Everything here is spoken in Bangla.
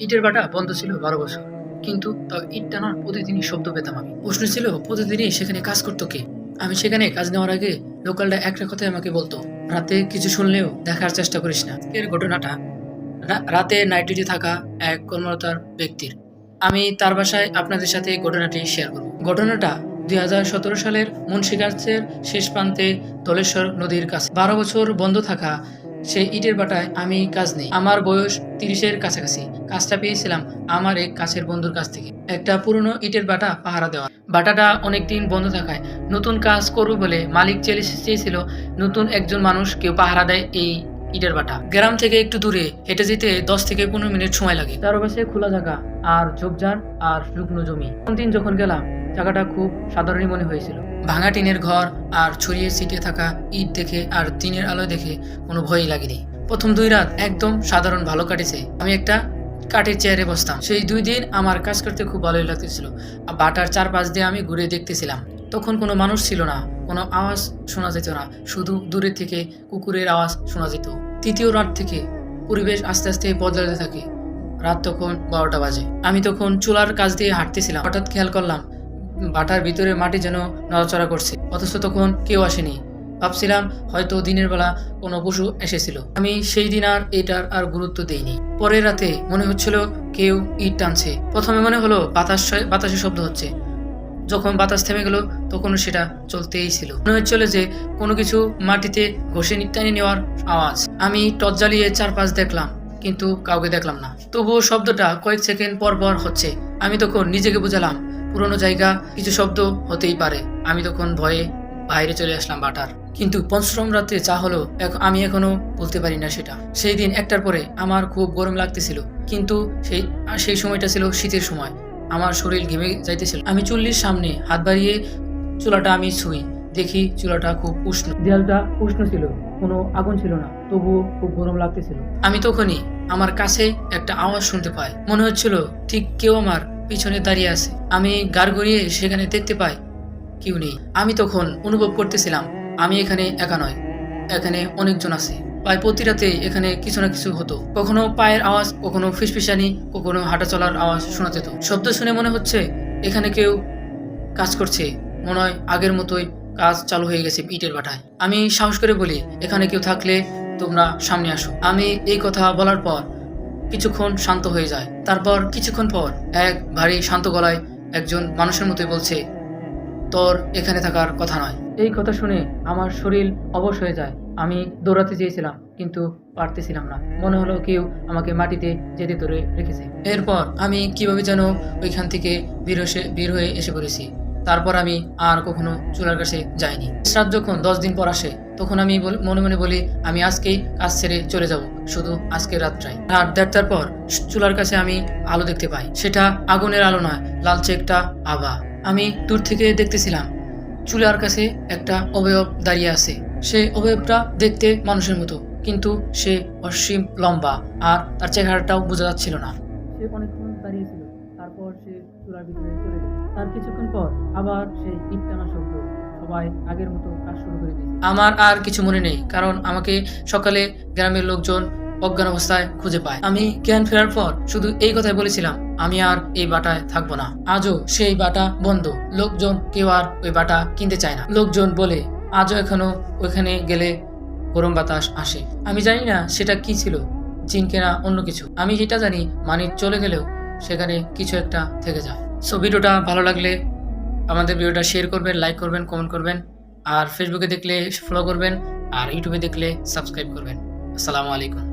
ইটের বাটা বন্ধ ছিল 12 বছর, কিন্তু তাও ইট টানার প্রতিদিনই শব্দ পেতাম আমি। প্রশ্ন ছিল প্রতিদিনই সেখানে কাজ করতো কে। আমি সেখানে কাজ নেওয়ার আগে লোকালটা একটা কথাই আমাকে বলতো, রাতে কিছু শুনলেও দেখার চেষ্টা করিস না। এর ঘটনাটা রাতে নাইট ডিউটি থাকা এক কর্মরতার ব্যক্তির। আমি তার বাসায় আপনাদের সাথে এই ঘটনাটি শেয়ার করব। ঘটনাটা 2017 সালের মুন্সিগঞ্জের শেষ প্রান্তে ধলেশ্বর নদীর কাছে। 12 বছর বন্ধ থাকা সেই ইটের বাটায় আমি কাজ নেই। আমার বয়স 30-এর কাছাকাছি। কাজটা পেয়েছিলাম আমার এক কাছের বন্ধুর কাছ থেকে। একটা পুরনো ইটের বাটা পাহারা দেওয়া। বাটাটা অনেকদিন বন্ধ থাকায় নতুন কাজ করবে বলে মালিক চেয়েছিল নতুন একজন মানুষ কেউ পাহারা দেয় এই ইটের বাটা। গ্রাম থেকে একটু দূরে হেঁটে যেতে 10 থেকে 15 মিনিট সময় লাগে। চারপাশে খোলা জায়গা আর ঝোপঝাড় আর শুকনো জমি। দিন যখন গেলাম জায়গাটা খুব সাধারণই মনে হয়েছিল। ভাঙা টিনের ঘর আর ছড়িয়ে ছিটিয়ে থাকা ইট দেখে আর দিনের আলোয় দেখে কোনো ভয়ই লাগেনি। প্রথম 2 রাত একদম সাধারণ ভালো কাটেছে। আমি একটা কাঠের চেয়ারে বসতাম। সেই 2 দিন আমার কাজ করতে খুব ভালোই লাগতেছিল। বাটার চারপাশ দিয়ে আমি ঘুরে দেখতেছিলাম। তখন কোনো মানুষ ছিল না, কোনো আওয়াজ শোনা যেত না, শুধু দূরের থেকে কুকুরের আওয়াজ শোনা যেত। তৃতীয় রাত থেকে পরিবেশ আস্তে আস্তে বদলাতে থাকে। রাত তখন 12টা বাজে। আমি তখন চুলার কাছ দিয়ে হাঁটতেছিলাম। হঠাৎ খেয়াল করলাম বাটার ভিতরে মাটি যেন নড়াচড়া করছে, অথচ তখন কেউ আসেনি। ভাবছিলাম হয়তো দিনের বেলা কোনো পশু এসেছিল। আমি সেই দিন আর এটার আর গুরুত্ব দেইনি। পরের রাতে মনে হচ্ছিল কেউ ইট টানছে। প্রথমে মনে হলো বাতাসের শব্দ হচ্ছে। যখন বাতাস থেমে গেল তখন সেটা চলতেই ছিল। মনে হচ্ছিল যে কোনো কিছু মাটিতে ঘষে টানে নেওয়ার আওয়াজ। আমি টর্চ জ্বালিয়ে চারপাশ দেখলাম, কিন্তু কাউকে দেখলাম না। তবুও শব্দটা কয়েক সেকেন্ড পর পর হচ্ছে। আমি তখন নিজেকে বুঝালাম পুরনো জায়গা, কিছু শব্দ হতেই পারে। আমি তখন ভয়ে বাইরে চলে আসলাম বাটার। কিন্তু 5ম রাতে যা হলো আমি এখনো বলতে পারি না সেটা। সেই দিন 1টার পরে আমার খুব গরম লাগতেছিল, কিন্তু সেই সময়টা ছিল শীতের সময়। আমার শরীর ঘেমে যাইতেছিল। আমি চুল্লির সামনে হাত বাড়িয়ে চুলাটা আমি ছুঁই, দেখি চুলাটা খুব উষ্ণ। দেয়ালটা উষ্ণ ছিল, কোনো আগুন ছিল না, তবুও খুব গরম লাগতেছিল। আমি তখনই আমার কাছে একটা আওয়াজ শুনতে পাই। মনে হচ্ছিল ঠিক কেউ আমার পিছনে দাঁড়িয়ে আছে। আমি গাড় গড়িয়ে সেখানে দেখতে পাই কেউ নেই। আমি তখন অনুভব করতেছিলাম আমি এখানে একা নয়, এখানে অনেকজন আছে। প্রায় প্রতি রাতে এখানে কিছু না কিছু হতো। কখনো পায়ের আওয়াজ, কখনো ফিসফিসানি, কখনো হাঁটা চলার আওয়াজ শোনা যেত। শব্দ শুনে মনে হচ্ছে এখানে কেউ কাজ করছে। মনে হয় আগের মতোই কাজ চালু হয়ে গেছে ইটের ভাটায়। আমি সাহস করে বলি, এখানে কেউ থাকলে তোমরা সামনে আসো। আমি এই কথা বলার পর কিছুক্ষণ শান্ত হয়ে যায়। তারপর কিছুক্ষণ পর এক ভারী শান্ত গলায় একজন মানুষের মতোই বলছে, তোর এখানে থাকার কথা নয়। এই কথা শুনে আমার শরীর অবশ হয়ে যায়। আমি দৌড়াতে চেয়েছিলাম, কিন্তু পারতেছিলাম না। মনে হলো কেউ আমাকে মাটিতে যেতে ধরে রেখেছে। এরপর আমি কিভাবে যেন ওইখান থেকে বের হয়ে এসে পড়েছি। তারপর আমি আর কখনো চুলার কাছে যাইনি। রাত যখন 10 দিন পর আসে, তখন আমি মনে মনে বলি আমি আজকেই কাজ ছেড়ে চলে যাব, শুধু আজকের রাতটাই। রাত 1:30টার পর চুলার কাছে আমি আলো দেখতে পাই। সেটা আগুনের আলো নয়, লালচে একটা আভা। আমি দূর থেকে দেখতেছিলাম চুলার কাছে একটা অবয়ব দাঁড়িয়ে আছে। সে অবয়বটা দেখতে মানুষের মতো, কিন্তু সে অসীম লম্বা, আর তার চেহারাটাও বোঝা যাচ্ছিল না। সে অনেকক্ষণ দাঁড়িয়েছিল, তারপর সে চুলার ভিতরে চলে গেল। তার কিছুক্ষণ পর আবার সেই ইট টানা শব্দ। সবাই আগের মতো কাজ শুরু করে দিয়েছে। আমার আর কিছু মনে নেই, কারণ আমাকে সকালে গ্রামের লোকজন অজ্ঞান অবস্থায় খুঁজে পায়। আমি জ্ঞান ফেরার পর শুধু এই কথাই বলেছিলাম, আমি আর এই বাটায় থাকবো না। আজও সেই বাটা বন্ধ। লোকজন কেউ আর ওই বাটা কিনতে চায় না। লোকজন বলে আজও এখনো ওইখানে গেলে গরম বাতাস আসে। আমি জানি না সেটা কি ছিল, জিন কেনা অন্য কিছু। আমি যেটা জানি মানি চলে গেলেও সেখানে কিছু একটা থেকে যায়। সো ভিডিওটা ভালো লাগলে আমাদের ভিডিওটা শেয়ার করবেন, লাইক করবেন, কমেন্ট করবেন, আর ফেসবুকে দেখলে ফলো করবেন, আর ইউটিউবে দেখলে সাবস্ক্রাইব করবেন। আসসালামু আলাইকুম।